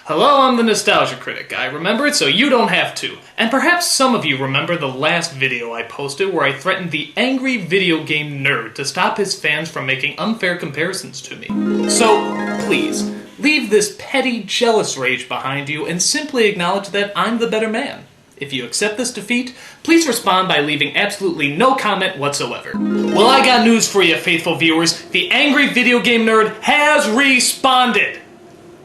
Hello, I'm the Nostalgia Critic. I remember it so you don't have to. And perhaps some of you remember the last video I posted where I threatened the angry video game nerd to stop his fans from making unfair comparisons to me. So, please, leave this petty, jealous rage behind you and simply acknowledge that I'm the better man. If you accept this defeat, please respond by leaving absolutely no comment whatsoever. Well, I got news for you, faithful viewers. The angry video game nerd has responded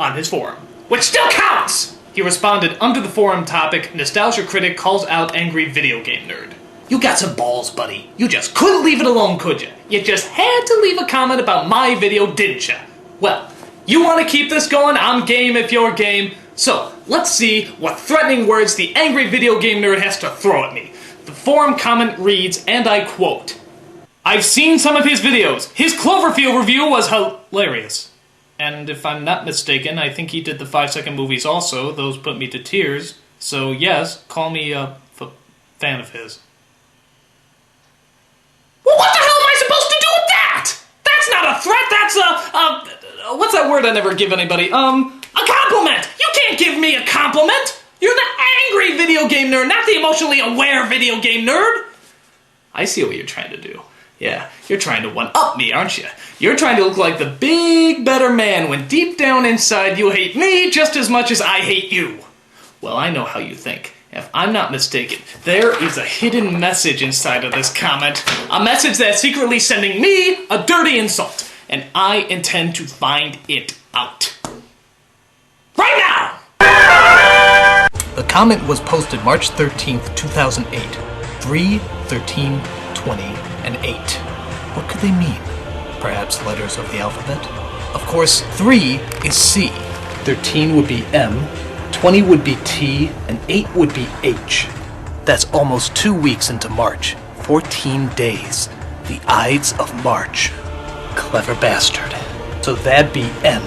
on his forum, which still counts! He responded under the forum topic, Nostalgia Critic calls out angry video game nerd. You got some balls, buddy. You just couldn't leave it alone, could you? You just had to leave a comment about my video, didn't you? Well, you want to keep this going? I'm game if you're game. So, let's see what threatening words the angry video game nerd has to throw at me. The forum comment reads, and I quote, I've seen some of his videos. His Cloverfield review was hilarious. And if I'm not mistaken, I think he did the 5-second movies also. Those put me to tears. So yes, call me a fan of his. Well, what the hell am I supposed to do with that? That's not a threat, that's what's that word I never give anybody? A compliment! You can't give me a compliment! You're the angry video game nerd, not the emotionally aware video game nerd! I see what you're trying to do. Yeah, you're trying to one-up me, aren't you? You're trying to look like the big, better man when deep down inside you hate me just as much as I hate you. Well, I know how you think. If I'm not mistaken, there is a hidden message inside of this comment. A message that's secretly sending me a dirty insult. And I intend to find it out. Right now! The comment was posted March 13th, 2008. 3/13/20. and 8. What could they mean? Perhaps letters of the alphabet? Of course, 3 is C. 13 would be M, 20 would be T, and 8 would be H. That's almost 2 weeks into March. 14 days. The Ides of March. Clever bastard. So that'd be N.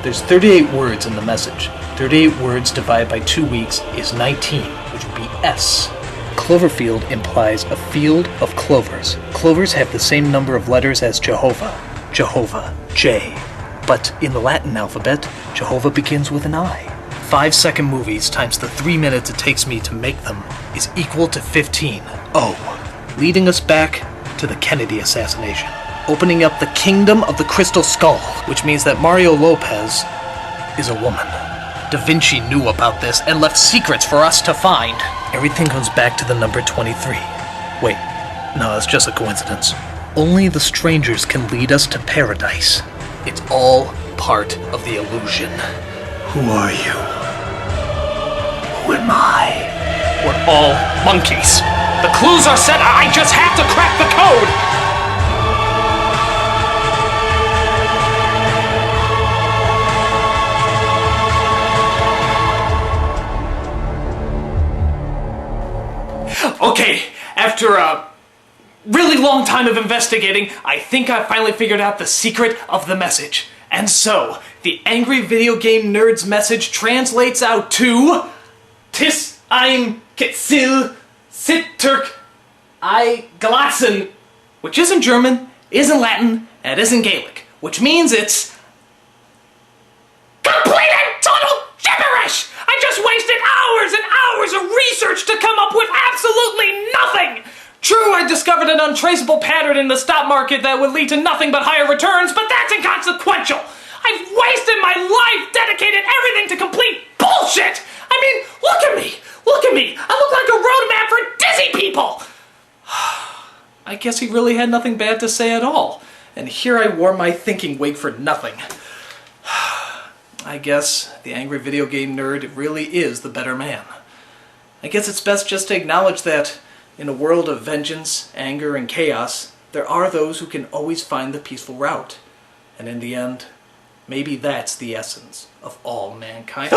There's 38 words in the message. 38 words divided by 2 weeks is 19, which would be S. Cloverfield implies a field of clovers. Clovers have the same number of letters as Jehovah. Jehovah, J. But in the Latin alphabet, Jehovah begins with an I. 5-second movies times the 3 minutes it takes me to make them is equal to 15. O. Leading us back to the Kennedy assassination. Opening up the kingdom of the crystal skull, which means that Mario Lopez is a woman. Da Vinci knew about this and left secrets for us to find. Everything comes back to the number 23. Wait, no, it's just a coincidence. Only the strangers can lead us to paradise. It's all part of the illusion. Who are you? Who am I? We're all monkeys. The clues are set. I just have to crack the code. Okay, after a really long time of investigating, I think I finally figured out the secret of the message. And so, the angry video game nerd's message translates out to Tis ein Kitzel Sitturk I Glatzen, which isn't German, isn't Latin, and isn't Gaelic, which means it's complete and total gibberish! I just wasted hours and hours of research to come up with absolutely nothing! True, I discovered an untraceable pattern in the stock market that would lead to nothing but higher returns, but that's inconsequential! I've wasted my life, dedicated everything to complete bullshit! I mean, look at me! Look at me! I look like a roadmap for dizzy people! I guess he really had nothing bad to say at all. And here I wore my thinking wig for nothing. I guess the angry video game nerd really is the better man. I guess it's best just to acknowledge that in a world of vengeance, anger, and chaos, there are those who can always find the peaceful route. And in the end, maybe that's the essence of all mankind.